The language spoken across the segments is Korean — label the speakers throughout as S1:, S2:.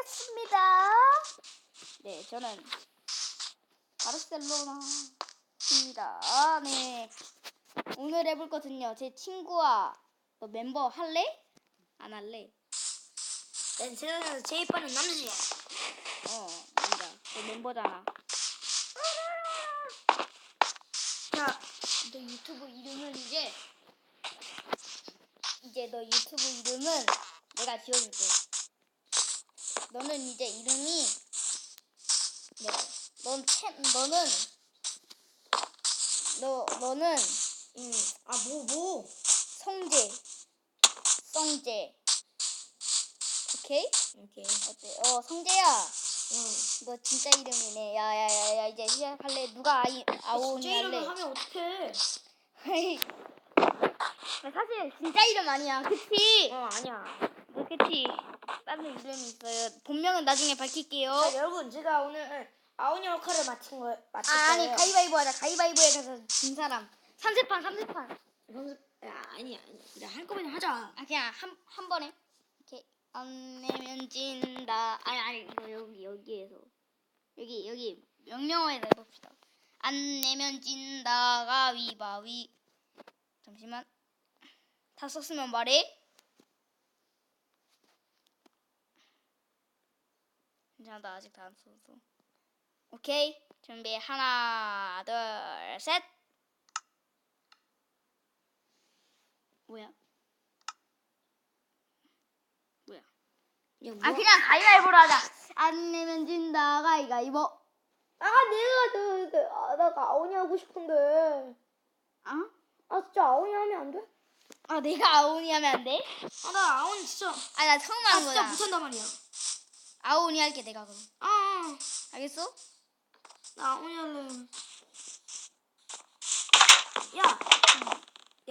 S1: 시작하겠습니다. 네, 저는 바르셀로나입니다. 네, 오늘 해볼 거든요. 제 친구와 너 멤버 할래? 안 할래?
S2: 난 세상에서 제일 빠른 남자야.
S1: 맞아. 너 멤버잖아. 자, 너 유튜브 이름은 이제 너 유튜브 이름은 내가 지어줄게. 너는 이제 이름이 너는
S2: 뭐?
S1: 성재. 오케이?
S2: 오케이.
S1: 어때? 성재야.
S2: 응.
S1: 너 진짜 이름이네. 야야야야, 이제 시작할래? 누가 아오니
S2: 진짜
S1: 할래?
S2: 이름을 하면 어떡해?
S1: 사실 진짜 이름 아니야. 그치?
S2: 아니야.
S1: 뭐 그치? 다른 이름이 있어요. 본명은 나중에 밝힐게요.
S2: 자, 여러분, 제가 오늘 아오니 역할을 맡을 거예요.
S1: 아니, 가위바위보 하자. 가위바위보에 가서 진 사람. 3세판.
S2: 아니야. 할 거면 하자.
S1: 그냥 한 번에. 이렇게 안 내면 진다. 아니, 이거 여기에서. 여기 명령어에서 해봅시다. 안 내면 진다. 가위바위. 잠시만. 다 썼으면 말해. 괜찮아, 나 아직 다 안 썼어. 오케이, 준비. 하나, 둘, 셋. 뭐야?
S2: 야, 뭐?
S1: 그냥 가위바위보로 하자. 안 내면 진다. 가위바위보.
S2: 내가 아오니 하고 싶은데. 진짜 아오니 하면 안 돼?
S1: 내가 아오니 하면 안 돼?
S2: 나 아오니 진짜.
S1: 나 처음 하는
S2: 진짜
S1: 거야.
S2: 못한단 말이야.
S1: 아오니 할게, 내가 그럼. 알겠어?
S2: 나 아오니 할래. 야,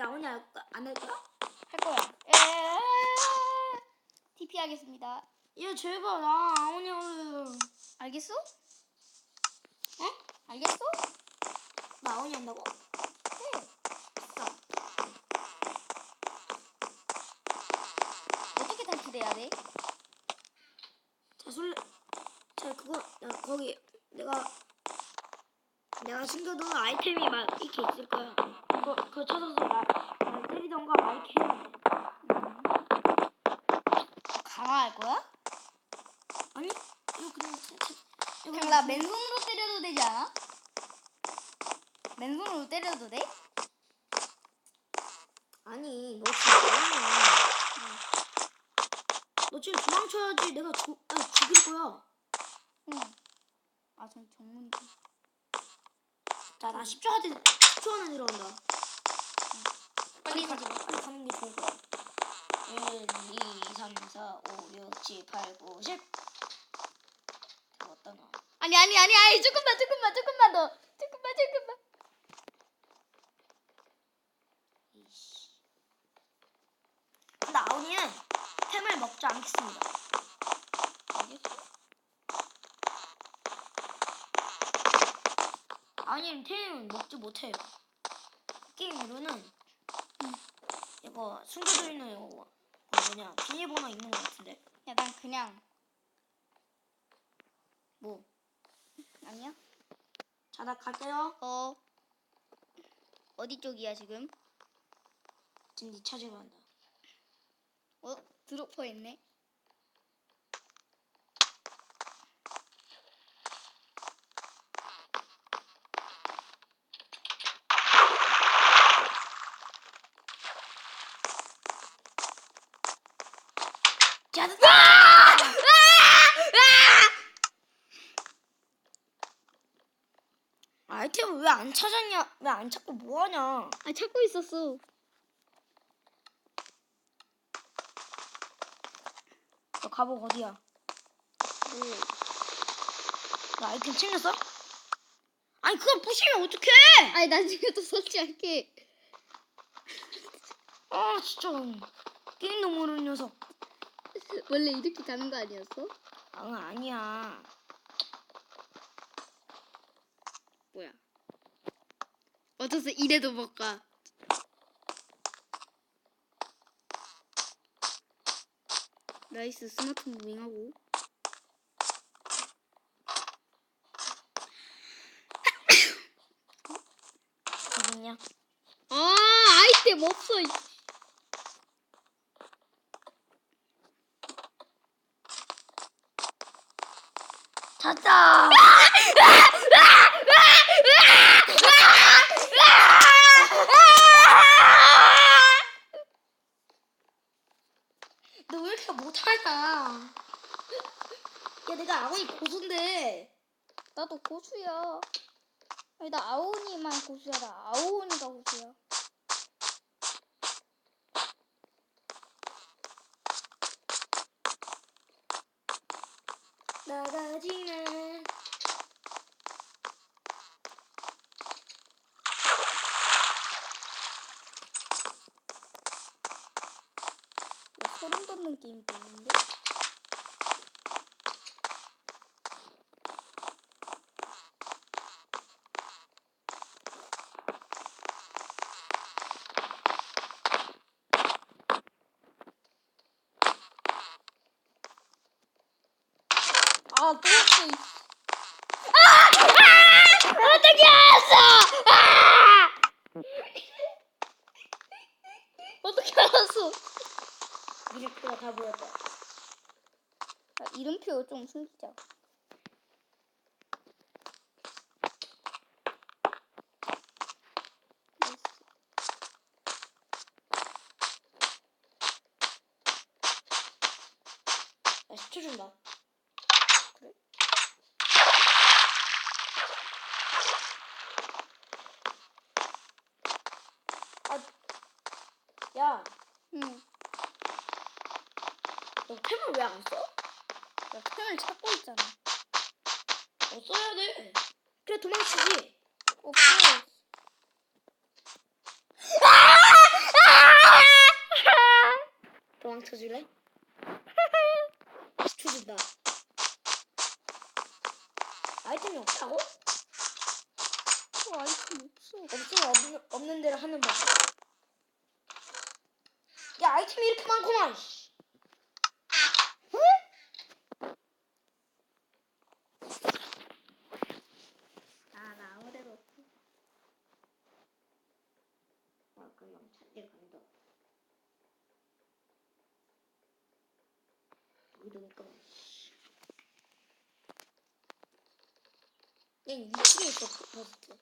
S2: 아오니 안 할 거야?
S1: 할 거야. TP 하겠습니다.
S2: 야, 제발, 나 아오니 할래.
S1: 알겠어? 알겠어?
S2: 나 아오니 한다고?
S1: 네. 어떻게 탈출해야 돼?
S2: 거기 내가 숨겨둔 아이템이 막 이렇게 있을 거야. 그거 찾아서 날 때리던가 막 이렇게 해야 돼.
S1: 강화할 거야?
S2: 아니, 이거 그냥
S1: 그냥 나 맨손으로 때려도 되지 않아? 맨손으로 때려도 돼?
S2: 아니, 너 지금 뭐하냐? 너 지금 도망쳐야지. 내가 죽일 거야.
S1: 응. 전 전문이지.
S2: 자, 나 10초 안에 들어간다.
S1: 빨리
S2: 빨리 가는 게 좋을 거야. 1, 2, 3, 4, 5, 6, 7, 8, 9, 10. 어떠냐?
S1: 아니, 조금만 더. 조금만.
S2: 이씨. 근데 아오니는 템을 먹지 않겠습니다.
S1: 알겠어?
S2: 아오니는 템을 먹지 못해요. 게임으로는 이거 숨겨져 있는 이거 비밀번호 있는 것 같은데.
S1: 야, 난 그냥 뭐 아니야?
S2: 자, 나 갈게요.
S1: 어디 쪽이야 지금?
S2: 지금 니 찾으러 간다.
S1: 드로퍼 있네.
S2: 자, 아이템을 왜 안 찾았냐? 왜 안 찾고 뭐하냐?
S1: 찾고 있었어.
S2: 너 갑옷 어디야? 너 아이템 챙겼어? 아니, 그걸 부시면 어떡해?
S1: 나중에 또 설치할게.
S2: 진짜. 게임도 모르는 녀석.
S1: 원래 이렇게 가는 거 아니었어?
S2: 아니야.
S1: 뭐야? 어째서 이래도 못 가? 나이스, 스마트 무빙하고.
S2: 아니야.
S1: 아, 아이템 없어.
S2: 찾자. 너 왜 이렇게 못하냐? 야, 내가 아원이 고수인데.
S1: 나도 고수야. 아니, 나 아오니만 고수야. 나 아오니가 고수야.
S2: 나가지만.
S1: 소름 돋는 게임이 있는데? 아, 또 없어. 어떻게 알았어? 어떻게 알았어?
S2: 이름표가 다 보였다.
S1: 아, 이름표 좀 숨기자.
S2: 나 10초 준다.
S1: 그래?
S2: 야,
S1: 응.
S2: 너 템을 왜 안 써?
S1: 나 템을 찾고 있잖아.
S2: 써야 돼. 그래, 도망치지.
S1: 없어.
S2: 도망쳐줄래? 10초 준다. 아이템이 없다고?
S1: 아이템 없어.
S2: 없으면 없는 대로 하면 봐. 야, 아이템이 이렇게 많구만. 씨.
S1: 아, 나 아무 데도 없어.
S2: 그럼 찾기를 간다. 이러니까. 얘 2층에 있어, 버스트.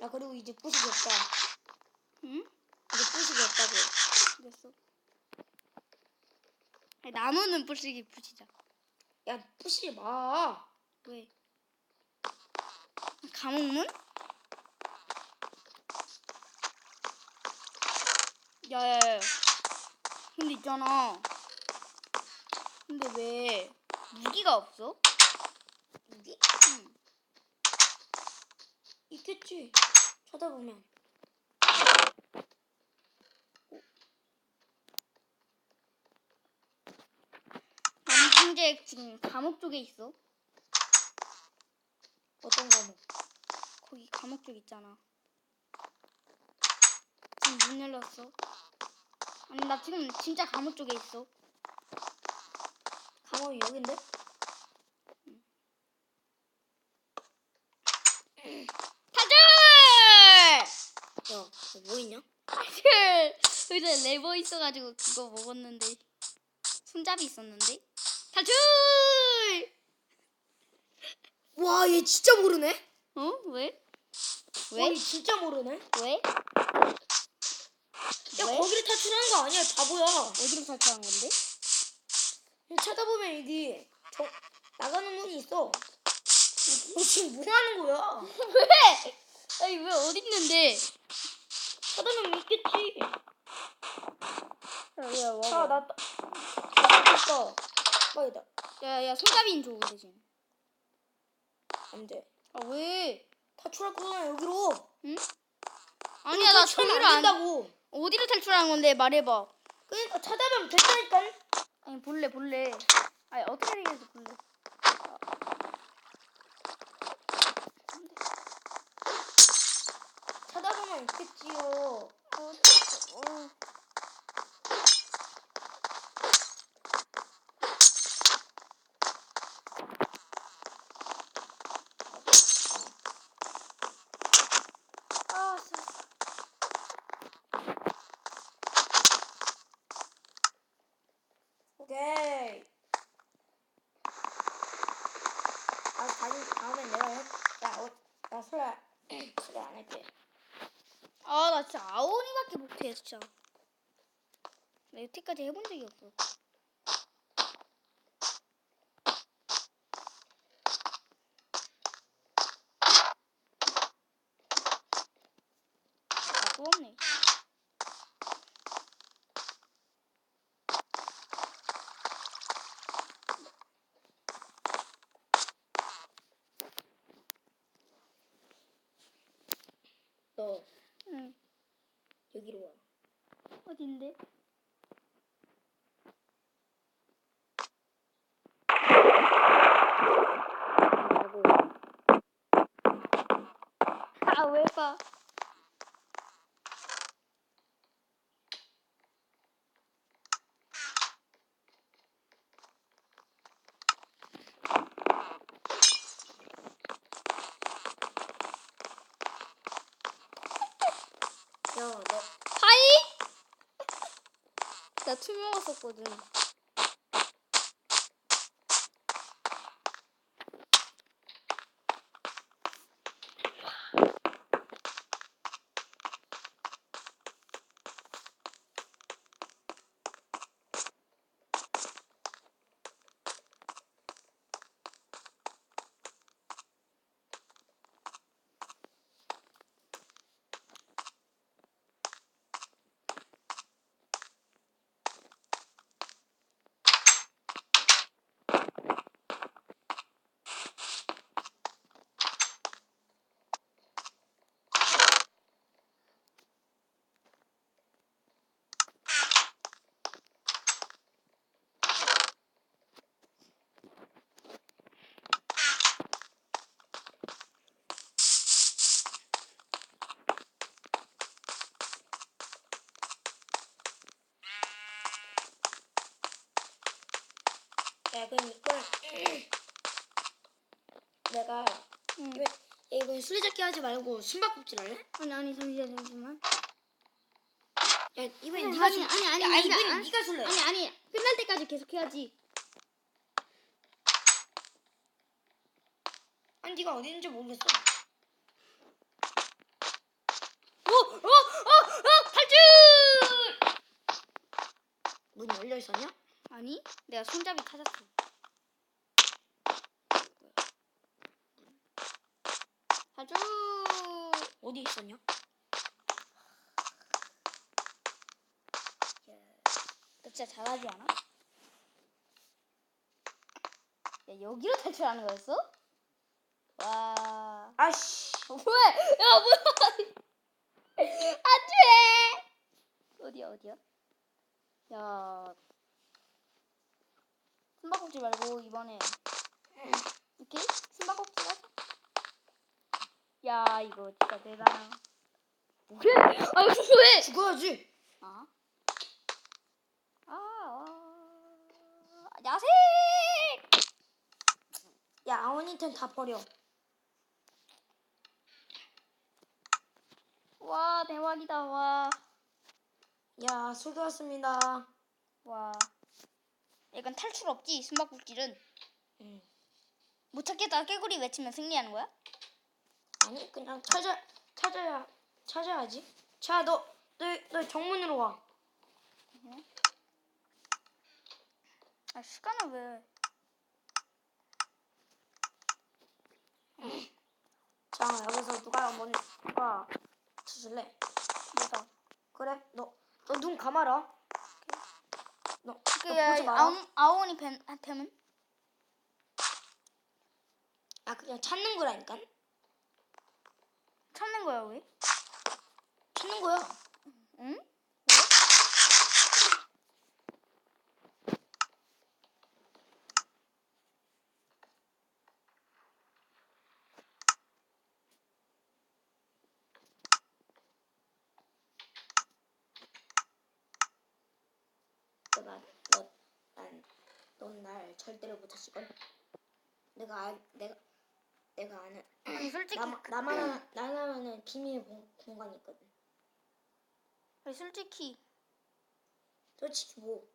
S2: 야, 그리고 이제 부식이 없다.
S1: 응?
S2: 이제 부식이 없다고.
S1: 그랬어. 아니, 나무는 부시기 부시자.
S2: 야, 부시지 마.
S1: 왜? 감옥문? 야야야. 근데 있잖아. 근데 왜 무기가 없어?
S2: 무기?
S1: 응.
S2: 있겠지. 쳐다보면.
S1: 나는 현재 지금 감옥 쪽에 있어.
S2: 어떤 과목?
S1: 거기 감옥 쪽 있잖아. 지금 문 열렸어. 아니 나 지금 진짜 감옥 쪽에 있어.
S2: 감옥이 여긴데?
S1: 타줄!
S2: 야, 너 뭐 있냐?
S1: 타줄! 의자 레버 있어가지고 그거 먹었는데 손잡이 있었는데. 타줄!
S2: 와, 얘 진짜 모르네?
S1: 어? 왜?
S2: 와, 얘 진짜 모르네?
S1: 왜?
S2: 야,
S1: 왜?
S2: 거기를 탈출하는 거 아니야, 바보야.
S1: 어디로 탈출한 건데?
S2: 여기 쳐다보면 여기 나가는 문이 있어. 너 지금 뭐 하는 거야?
S1: 왜? 아니 왜 어디 있는데?
S2: 쳐다보면 있겠지.
S1: 야 와봐.
S2: 자, 나 됐어. 빨리다.
S1: 야야 손잡이인 줘 대신.
S2: 안 돼.
S1: 아 왜?
S2: 탈출할 거잖아, 여기로.
S1: 응? 아니야 나
S2: 탈출하면
S1: 저기로
S2: 안
S1: 안.
S2: 된다고.
S1: 어디로 탈출하는 건데 말해봐.
S2: 그러니까 찾아보면 됐다니까.
S1: 아니 볼래. 아니 어떻게 되겠어 볼래.
S2: 찾아보면 있겠지요. 오케이. 다음에 내가 해. 나 술래 안 할게.
S1: 아 나 진짜 아오니밖에 못해 진짜. 나 여태까지 해본 적이 없어. 아 또 없네.
S2: 너
S1: 응.
S2: 여기로 와.
S1: 어딘데?
S2: 말고.
S1: 아 왜 봐?
S2: 야, 너
S1: 하이? 나 투명했었거든.
S2: 야, 그럼 이걸 내가
S1: 응.
S2: 왜 이건 술래잡기 하지 말고 숨바꼭질 할래?
S1: 아니 잠시만.
S2: 야, 이번엔
S1: 아니,
S2: 네가
S1: 아니,
S2: 술래.
S1: 아니,
S2: 야,
S1: 아니,
S2: 이번엔
S1: 아니,
S2: 네가 술래.
S1: 아니 끝날 때까지 계속 해야지.
S2: 아니 네가 어디 있는지 모르겠어.
S1: 탈출!
S2: 문이 열려 있었냐?
S1: 아니 내가 손잡이 찾았어. 탈출!
S2: 어디 있었냐?
S1: 너 진짜 잘하지 않아? 야 여기로 탈출하는 거였어? 와.
S2: 아씨.
S1: 뭐야? 야 뭐야? 안돼. 어디야? 야 숨바꼭질 말고 이번에 이렇게 숨바꼭질 하자. 야 이거 진짜 대단한. 뭐해? 아 뭐해?
S2: 죽어야지.
S1: 아? 야생!
S2: 야, 아오니텐 다 버려.
S1: 와 대박이다 와.
S2: 야, 수고하셨습니다.
S1: 와. 약간 탈출 없지 숨바꼭질은.
S2: 응.
S1: 못 찾겠다 깨구리 외치면 승리하는 거야?
S2: 아니, 그냥 찾아야지. 자, 너 정문으로 와.
S1: 아 시간을 왜?
S2: 자, 여기서 누가 찾을래?
S1: 뭐다?
S2: 그래, 너 눈 감아라. 너
S1: 그
S2: 보지 마라.
S1: 아오니 뱀은?
S2: 아, 그냥 찾는 거라니까.
S1: 찾는 거야 왜?
S2: 찾는 거야.
S1: 응?
S2: 넌 날 절대로 못 찾을걸. 내가 아는
S1: 아니, 솔직히
S2: 나만은 비밀 공간이 있거든.
S1: 아니, 솔직히
S2: 솔직히 뭐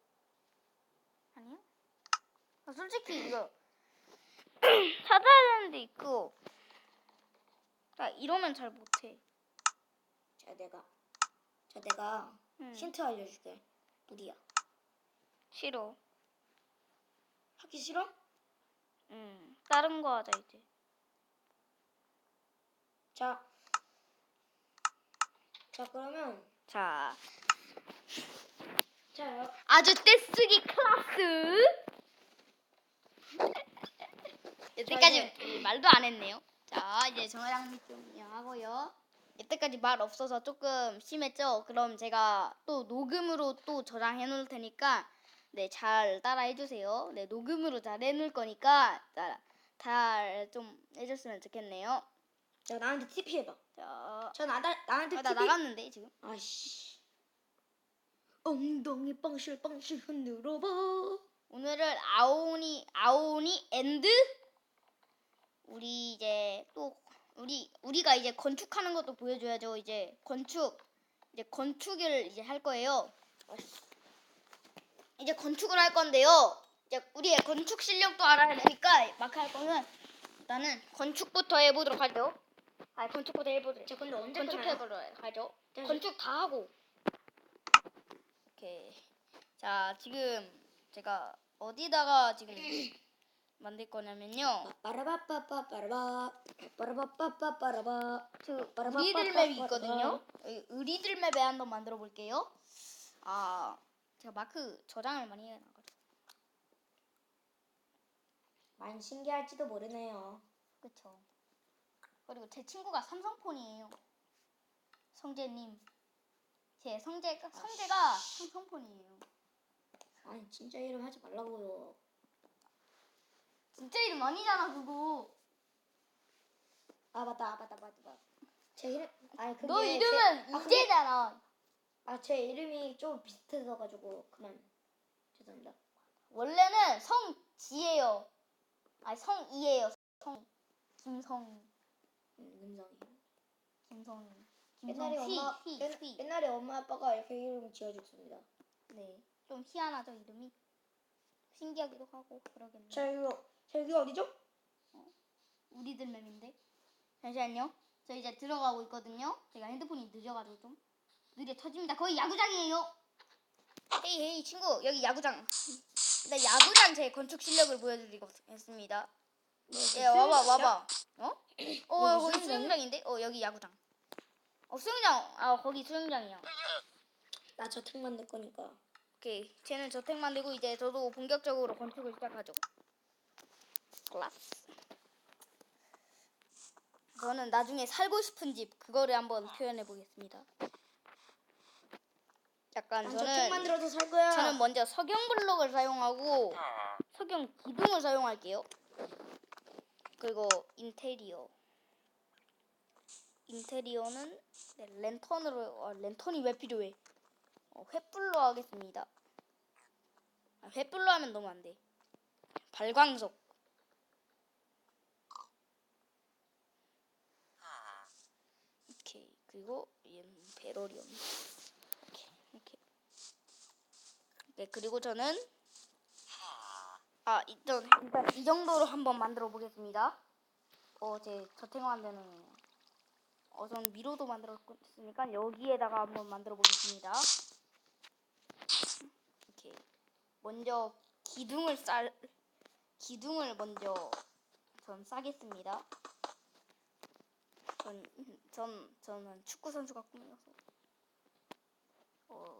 S1: 아니요? 솔직히 이거 찾아야 되는 데 있고 나 이러면 잘 못해.
S2: 자 내가 힌트 알려줄게. 무디야.
S1: 싫어.
S2: 하기 싫어?
S1: 다른 거 하자 이제.
S2: 자 그러면 자
S1: 아주 떼쓰기 클래스. 여태까지 말도 안 했네요. 자, 이제 정화장미 좀 하고요. 여태까지 말 없어서 조금 심했죠? 그럼 제가 또 녹음으로 또 저장해 놓을 테니까 네, 잘 따라해 주세요. 네, 녹음으로 잘 해놓을 거니까 잘 좀 해줬으면 좋겠네요.
S2: 자 나한테 TP 해봐.
S1: 자,
S2: 나한테
S1: 나
S2: TP.
S1: 나갔는데 지금.
S2: 아씨. 엉덩이 빵실 흔들어봐.
S1: 오늘은 아오니 앤드 우리 이제 또 우리가 이제 건축하는 것도 보여줘야죠. 이제 건축을 이제 할 거예요. 이제 건축을 할 건데요. 이제 우리의 건축 실력도 알아야 되니까 막 할 거는 일단은 건축부터 해보도록 하죠. 건축부터 해보도록.
S2: 자 근데 언제
S1: 건축해보도록 하죠.
S2: 네.
S1: 건축 다 하고. 오케이. 자, 지금 제가 어디다가 지금 만들 거냐면요.
S2: 빠라바빠빠빠라바
S1: 의리들 맵이 있거든요. 의리들 맵에 한번 만들어 볼게요. 제가 마크 저장을 많이 해놔가지고.
S2: 많이 신기할지도 모르네요.
S1: 그쵸. 그리고 제 친구가 삼성폰이에요. 성재님. 제 성재가 삼성폰이에요.
S2: 아니 진짜 이름 하지 말라고요.
S1: 진짜 이름 아니잖아 그거.
S2: 맞다. 제 이름 그게
S1: 너 이름은 이재잖아.
S2: 제 이름이 좀 비슷해서가지고 그만. 죄송합니다.
S1: 원래는 성지예요. 성이에요. 김성희.
S2: 금성이.
S1: 김성희.
S2: 옛날에 엄마 아빠가 이렇게 이름 지어줬습니다.
S1: 네. 좀 희한하죠 이름이. 신기하기도 하고 그러겠네요.
S2: 자 여기 어디죠?
S1: 우리들 맵인데. 잠시만요. 저 이제 들어가고 있거든요. 제가 핸드폰이 늦어가지고 좀 느려 터집니다. 거의 야구장이에요. 헤이 친구 여기 야구장. 나 야구장 제 건축 실력을 보여드리겠습니다. 예, 와봐. 거기 수영장인데? 여기 야구장. 수영장. 거기 수영장이야.
S2: 나 저택 만들 거니까.
S1: 오케이. 쟤는 저택 만들고 이제 저도 본격적으로 건축을 시작하죠. 클라스. 저는 나중에 살고 싶은 집 그거를 한번 표현해 보겠습니다. 약간
S2: 저택 만들어서 살 거야.
S1: 저는 먼저 석영 블록을 사용하고 석영 기둥을 사용할게요. 그리고 인테리어는 네, 랜턴으로 랜턴이 왜 필요해? 횃불로 하겠습니다. 횃불로 하면 너무 안 돼. 발광석. 오케이. 그리고 얘는 배럴이었네. 이렇게. 네, 그리고 저는 일단 이 정도로 한번 만들어 보겠습니다. 제 저택 만드는 저는 미로도 만들었으니까 여기에다가 한번 만들어 보겠습니다. 이렇게 먼저 기둥을 먼저 전 싸겠습니다. 저는 축구 선수가 꿈이어서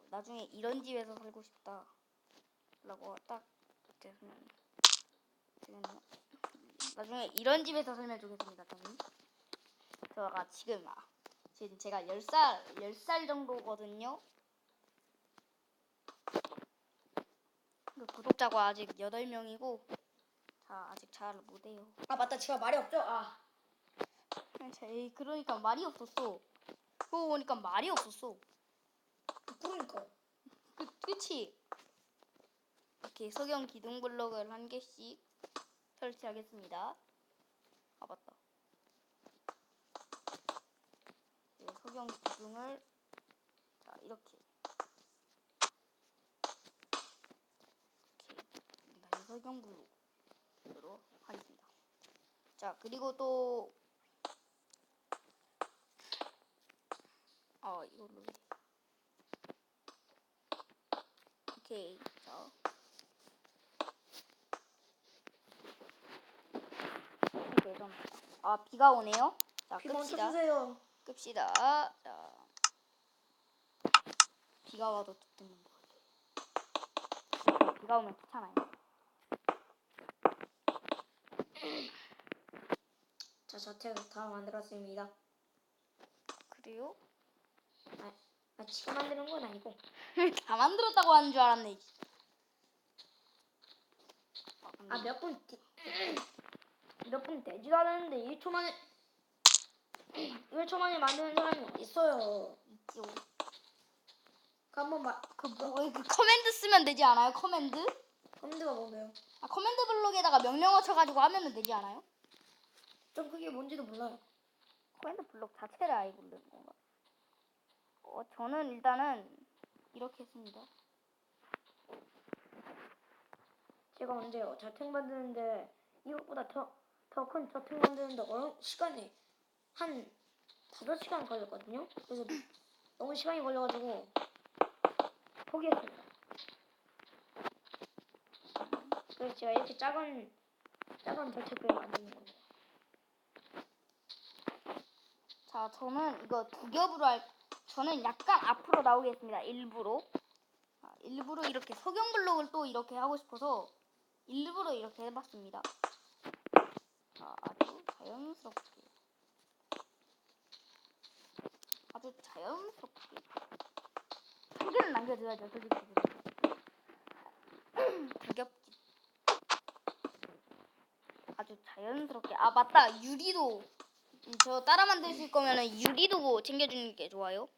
S1: 나중에 이런 집에서 살고 싶다라고 딱 되면 나중에 이런 집에서 살면 좋겠습니다. 저는 지금 제가 10살 정도거든요. 구독자가 아직 8명이고 아직 잘 못해요.
S2: 맞다. 제가 말이 없죠?
S1: 그러니까 말이 없었어. 그러고 보니까 말이 없었어.
S2: 그러니까.
S1: 그치? 이렇게 석영 기둥 블록을 한 개씩 설치하겠습니다. 아 맞다. 네, 석영 기둥을 자 이렇게 다시 석영 블록으로 하겠습니다. 자 그리고 또 이걸로 오케이. 자 이렇게 좀 비가 오네요. 자
S2: 비 먼저
S1: 끕시다.
S2: 주세요.
S1: 끕시다. 자 비가 와도 듣는 거 같아. 비가 오면 귀찮아요.
S2: 자, 저택 다 만들었습니다.
S1: 그래요?
S2: 지금 만드는 건 아니고.
S1: 다 만들었다고 하는 줄 알았네.
S2: 몇 분 되지도 않았는데 1초 만에 1초 만에 만드는 사람이 있어요.
S1: 있죠.
S2: 그 한번
S1: 그 커맨드 쓰면 되지 않아요? 커맨드?
S2: 컴퓨터가 뭔데요?
S1: 커맨드 블록에다가 명령어 쳐가지고 하면 되지 않아요?
S2: 전 그게 뭔지도 몰라요.
S1: 커맨드 블록 자체를 알고 있는 건가? 저는 일단은 이렇게 했습니다.
S2: 제가 언제요? 저택 만드는데 이것보다 더 큰 저택 만드는데 시간이 한 5시간 걸렸거든요. 그래서 너무 시간이 걸려가지고 포기했습니다. 그래서 제가 이렇게 작은 저택을 만드는 겁니다.
S1: 자, 저는 이거 두 겹으로 저는 약간 앞으로 나오겠습니다. 일부러. 일부러 이렇게 석영 블록을 또 이렇게 하고 싶어서 일부러 이렇게 해봤습니다. 자, 아주 자연스럽게. 한 개는 남겨줘야죠, 솔직히. 두 겹집. 아주 자연스럽게. 맞다. 유리도. 저 따라 만드실 거면은 유리도 챙겨주는 게 좋아요.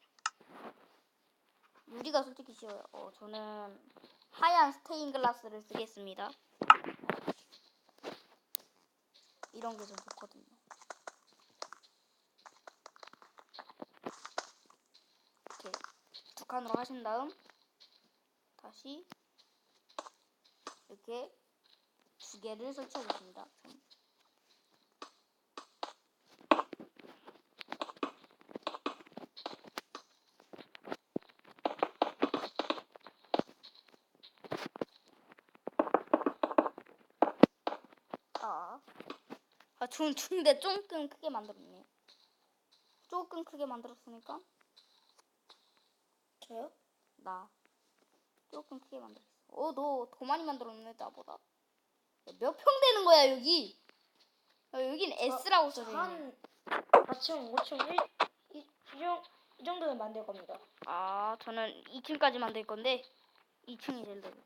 S1: 유리가 솔직히 쉬워요. 저는 하얀 스테인 글라스를 쓰겠습니다. 이런 게 좀 좋거든요. 이렇게 두 칸으로 하신 다음 다시 이렇게 두 개를 설치하겠습니다. 근데 조금 크게 만들었네요. 조금 크게 만들었으니까
S2: 저요?
S1: 나 조금 크게 만들었어. 너 더 많이 만들었네 나보다. 몇 평 되는 거야 여기? 여긴 S라고 써져 있네.
S2: 한 4층, 5층, 이 정도는 만들 겁니다.
S1: 저는 2층까지 만들 건데 2층이 제일 넓어요.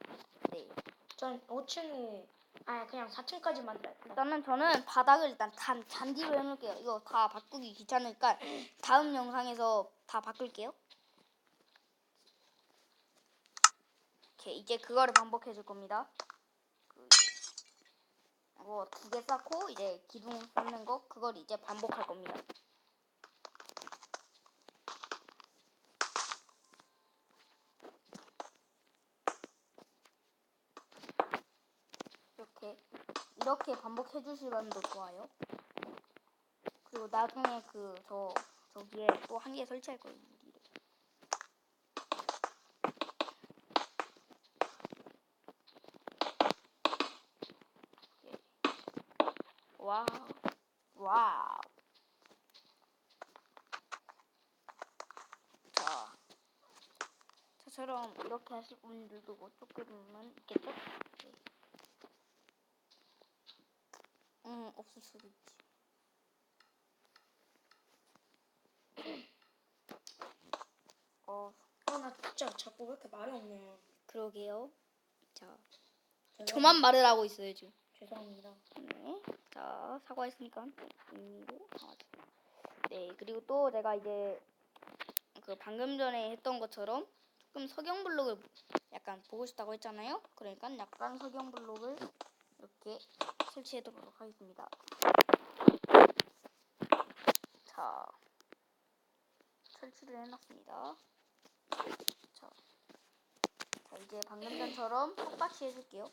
S1: 네.
S2: 전 5층이 그냥 4층까지 만들어요.
S1: 일단은 저는 바닥을 일단 잔디로 해놓을게요. 이거 다 바꾸기 귀찮으니까 다음 영상에서 다 바꿀게요. 오케이, 이제 그거를 반복해 줄 겁니다. 이거 두 개 쌓고 이제 기둥 쌓는 거 그걸 이제 반복할 겁니다. 이렇게 반복해 주시면 더 좋아요. 그리고 나중에 저기에 또 한 개 설치할 거예요. 유리를. 와우. 저처럼 이렇게 하실 분들도 조금은 있겠죠? 네. 없을 수도 있지.
S2: 나 진짜 자꾸 왜 이렇게 말이 없네요.
S1: 그러게요. 자,
S2: 죄송합니다.
S1: 저만 말을 하고 있어요 지금.
S2: 죄송합니다.
S1: 네. 자, 사과했으니까 네, 그리고 또 제가 이제 방금 전에 했던 것처럼 조금 석영 블록을 약간 약간 보고 싶다고 했잖아요. 그러니까 약간 석영 블록을 이렇게 설치해두도록 하겠습니다. 자, 설치를 해놨습니다. 자, 이제 방금 전처럼 똑같이 해줄게요.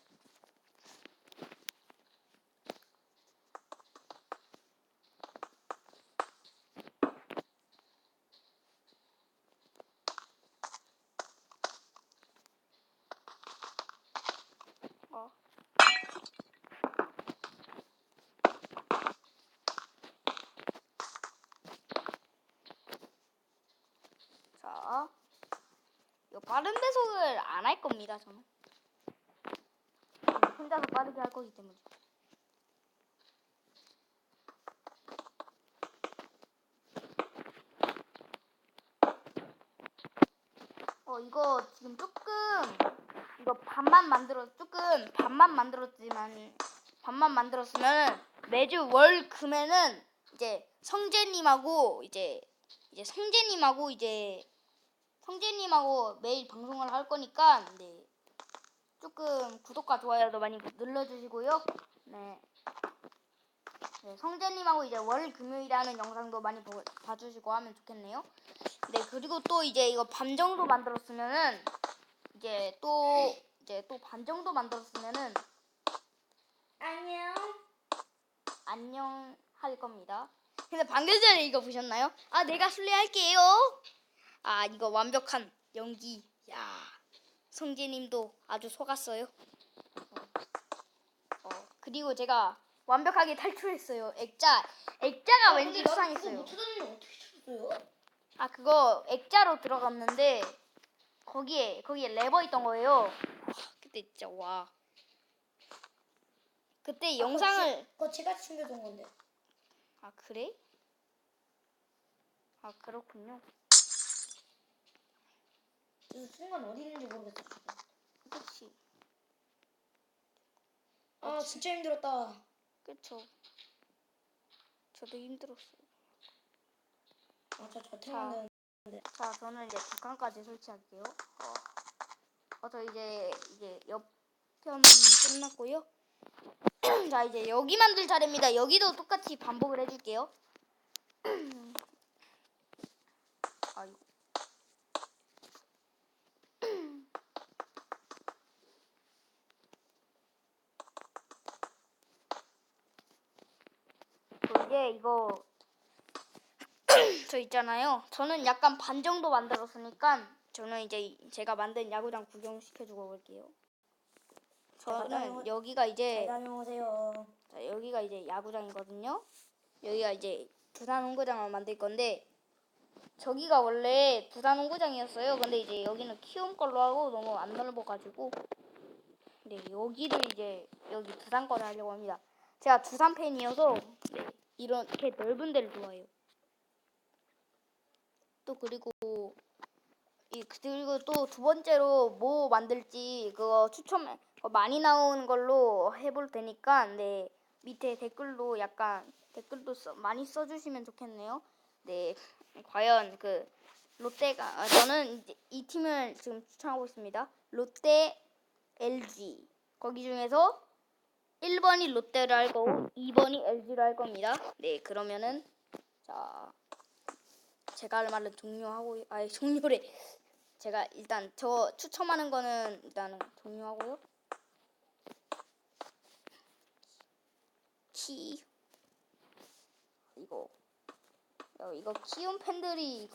S1: 자, 이 빠른 배속을 안 할 겁니다. 저는 혼자서 빠르게 할 거기 때문에. 이거 지금 이거 반만 만들었으면 매주 월 금에는 이제 성재님하고 성재님하고 매일 방송을 할 거니까 네, 조금 구독과 좋아요도 많이 눌러주시고요. 네. 네, 성재님하고 이제 월 금요일에 하는 영상도 많이 봐주시고 하면 좋겠네요. 네, 그리고 또 이제 이거 반 정도 만들었으면은 또 반 정도 만들었으면은 안녕 할 겁니다. 근데 방금 전에 이거 보셨나요? 아, 내가 술래할게요. 아, 이거 완벽한 연기. 야, 성재님도 아주 속았어요. 그리고 제가 완벽하게 탈출했어요. 액자가 왠지 수상했어요.
S2: 어떻게 찾았어요?
S1: 아, 그거 액자로 들어갔는데 거기에 레버 있던 거예요. 그때 진짜 와. 그때 영상을
S2: 그거 제가 챙겨준 건데.
S1: 아, 그래? 아, 그렇군요.
S2: 그 순간 어디 있는지 모르겠어.
S1: 그치.
S2: 아 진짜 힘들었다.
S1: 그쵸. 저도 힘들었어요.
S2: 저
S1: 자.
S2: 만드는.
S1: 자, 저는 이제 두 칸까지 설치할게요. 저 이제 옆편 끝났고요. 자, 이제 여기 만들 차례입니다. 여기도 똑같이 반복을 해줄게요. 아이고. 이거 저 있잖아요. 저는 약간 반 정도 만들었으니까 저는 이제 제가 만든 야구장 구경시켜주고 올게요. 저는 여기가 이제
S2: 다녀오세요.
S1: 자, 여기가 이제 야구장이거든요. 여기가 이제 두산 농구장을 만들 건데 저기가 원래 두산 농구장이었어요. 근데 이제 여기는 키움 걸로 하고 너무 안 넓어가지고 네, 여기를 이제 여기 두산 거를 하려고 합니다. 제가 두산 팬이어서 네, 이렇게 넓은 데를 좋아해요. 또 그리고 또 두 번째로 뭐 만들지 그거 많이 나오는 걸로 해볼 테니까 네, 밑에 댓글도 많이 써주시면 좋겠네요. 네, 과연 그 롯데가 저는 이제 이 팀을 지금 추천하고 있습니다. 롯데, LG 거기 중에서 1번이 롯데를 할 거고 2번이 LG를 할 겁니다. 네, 그러면은 자 제가 할 말은 종료래. 제가 일단 저 추첨하는 거는 일단은 종료하고요. 이거 키움 팬들이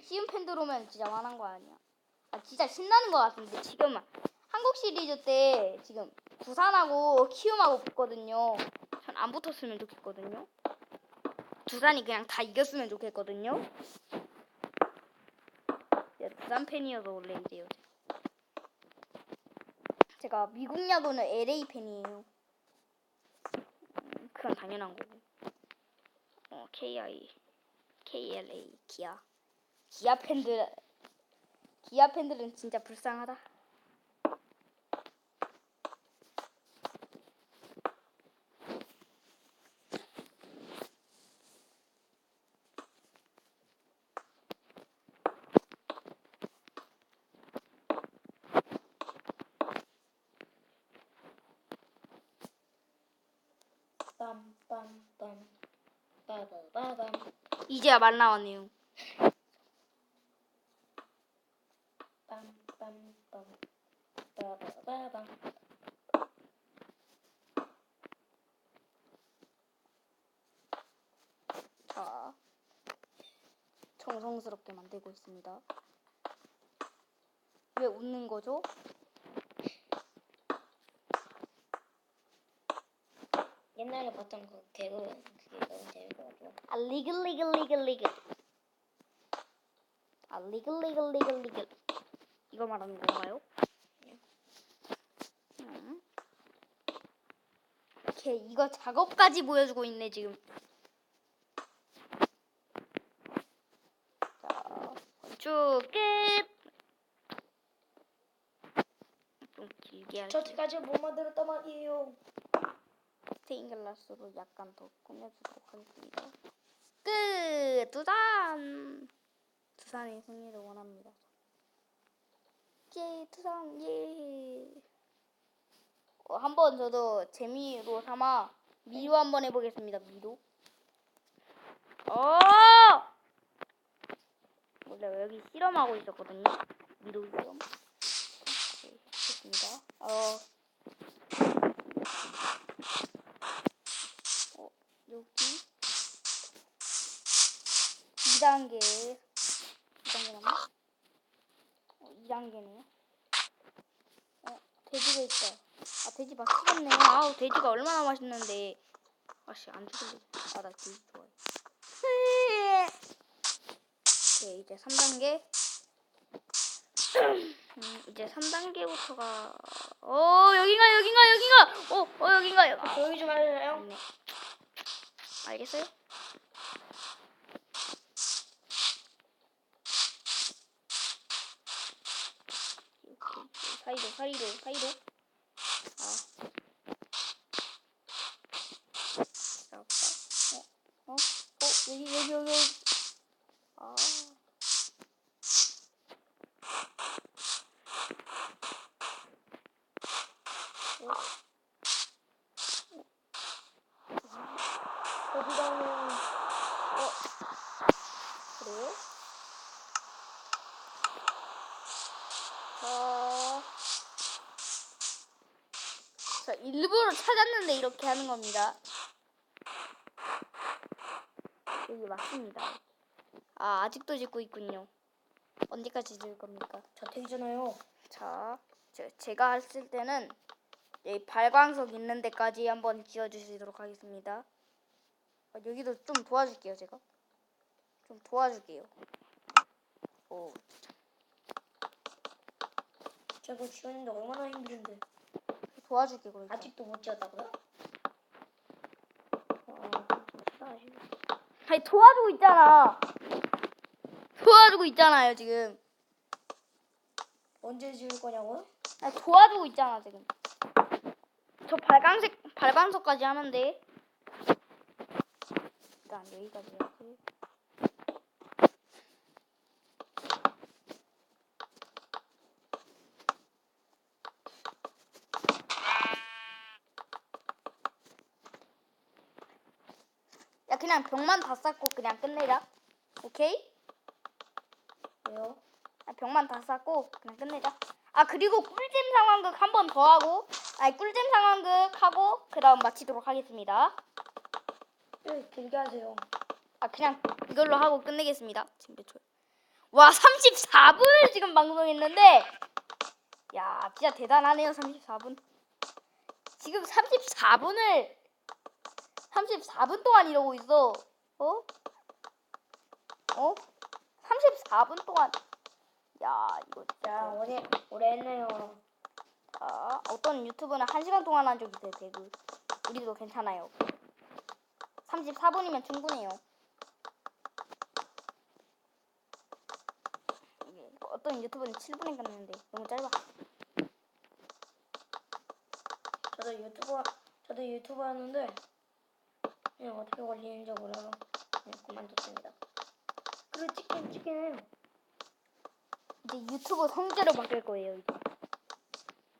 S1: 키움 팬들 오면 진짜 화난 거 아니야? 아, 진짜 신나는 거 같은데 지금 한국 시리즈 때 지금 두산하고 키움하고 붙거든요. 전 안 붙었으면 좋겠거든요. 두산이 그냥 다 이겼으면 좋겠거든요. 두산 팬이어서 원래 이제요. 제가 미국 야구는 LA 팬이에요. 그건 당연한 거고. KLA 기아 팬들은 진짜 불쌍하다.
S2: 빰빰 빠바바밤.
S1: 이제야 말 나왔네요.
S2: 빰빰빰 빠바바밤.
S1: 자, 정성스럽게 만들고 있습니다. 왜 웃는 거죠?
S2: 옛날에 봤던 그 개그 그게 너무 재밌더라고.
S1: 아, 리글. 아, 리글. 이거 말하는 건가요? 걔 이거 작업까지 보여주고 있네 지금. 자, 건축 끝. 좀 길게 할게요.
S2: 저까지 못 만들었단 말이에요.
S1: 스테인글라스로 약간 더 꾸며주도록 하겠습니다. 끝! 두산! 두산의 승리를 원합니다. 예, 두산, 예! 한번 저도 재미로 삼아 미로 한번 해보겠습니다. 미로. 원래 여기 실험하고 있었거든요. 미로 실험. 네, 됐습니다. 여기 2단계 2단계 남아? 2단계네요. 돼지가 있다. 아, 돼지 맛있겠네. 아우, 돼지가 얼마나 맛있는데. 아씨, 안 죽을래. 아, 나 돼지 좋아해. 네, 이제 3단계. 이제 3단계부터가 여긴가. 여긴가.
S2: 조용히 좀 하세요.
S1: 네. 알겠어요? 사이로. 여기. 아.
S2: 어디 가면
S1: 그래요? 자, 일부러 찾았는데 이렇게 하는 겁니다. 여기 맞습니다. 아, 아직도 짓고 있군요. 언제까지 지을 겁니까?
S2: 저 되잖아요.
S1: 자, 제가 했을 때는 여기 발광석 있는 데까지 한번 지어주시도록 하겠습니다. 여기도 좀 도와줄게요, 제가. 좀 도와줄게요. 오,
S2: 저거 지웠는데 얼마나 힘든데.
S1: 도와줄게, 그러니까.
S2: 아직도 못 지었다고요?
S1: 아니, 도와주고 있잖아. 도와주고 있잖아요, 지금.
S2: 언제 지을 거냐고요?
S1: 아니, 도와주고 있잖아, 지금. 저 발광석까지 하는데. 일단 여기까지 이렇게. 야, 그냥 벽만 다 쌓고 그냥 끝내자. 오케이?
S2: 왜요?
S1: 벽만 다 쌓고 그냥 끝내자. 아, 그리고 꿀잼 상황극 한 번 더 하고, 꿀잼 상황극 하고 그 다음 마치도록 하겠습니다.
S2: 네, 길게 하세요.
S1: 그냥 이걸로 하고 끝내겠습니다. 지금 몇 초야? 와, 34분을 지금 방송했는데, 야, 진짜 대단하네요. 34분. 지금 34분 동안 이러고 있어. 34분 동안. 야, 이거
S2: 자,
S1: 진짜.
S2: 오래 했네요.
S1: 어떤 유튜브는 1시간 동안 한 적이 있어요, 배그. 우리도 괜찮아요. 34분이면 충분해요. 어떤 유튜브는 7분에 끝냈는데 너무 짧아.
S2: 저도 유튜브 하는데 그냥 어떻게 걸리는지 몰라서 그냥 그만뒀습니다. 그리고 찍긴 해요.
S1: 이제 유튜브 성재로 바뀔 거예요.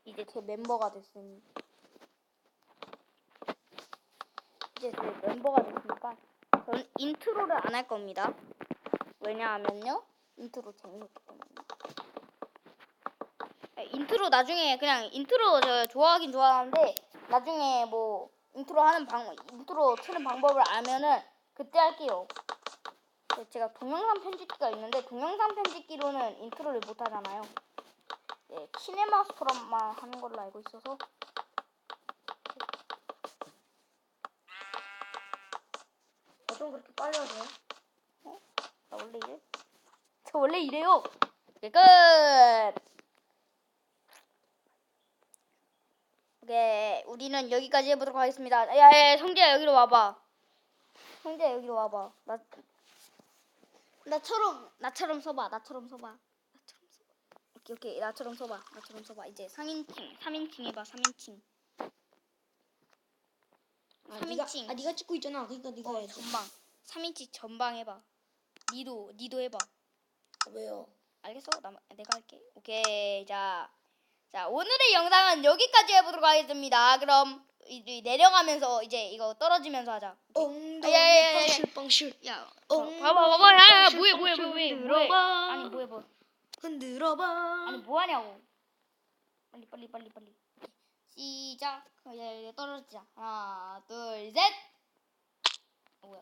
S1: 이제 제 멤버가 됐으니. 이제 저희 멤버가 됐으니까 저는 인트로를 안 할 겁니다. 왜냐하면요, 인트로 재미없기 때문에. 인트로 나중에 그냥 인트로 저 좋아하긴 좋아하는데 나중에 뭐 인트로 트는 방법을 알면은 그때 할게요. 제가 동영상 편집기가 있는데 동영상 편집기로는 인트로를 못 하잖아요. 네, 키네마스터만 하는 걸로 알고 있어서.
S2: 좀 그렇게 빨리 하죠.
S1: 나 원래 이래? 저 원래 이래요. 오케이, 끝. 오케이, 우리는 여기까지 해보도록 하겠습니다. 야, 성재야 여기로 와봐. 성재야 여기로 와봐. 나처럼 서봐. 나처럼 서봐. 오케이, 나처럼 서봐. 이제 상인칭, 3인칭 해봐. 3인칭.
S2: 아,
S1: 3인칭.
S2: 네가 찍고 있잖아. 그러니까 네가 해야지.
S1: 전방. 3인칭 전방 해봐. 니도 해봐.
S2: 왜요?
S1: 알겠어? 내가 할게. 오케이. 자, 오늘의 영상은 여기까지 해보도록 하겠습니다. 그럼 이제 내려가면서 이제 이거 떨어지면서 하자.
S2: 엉덩이
S1: 야.
S2: 빵실빵실.
S1: 야,
S2: 엉덩이
S1: 봐봐. 야,
S2: 빵실,
S1: 뭐해.
S2: 빵실
S1: 뭐해.
S2: 흔들어봐.
S1: 아니, 뭐해.
S2: 흔들어봐.
S1: 아니, 뭐 하냐고. 빨리. 시작. 이제 떨어지자. 하나, 둘, 셋. 뭐야?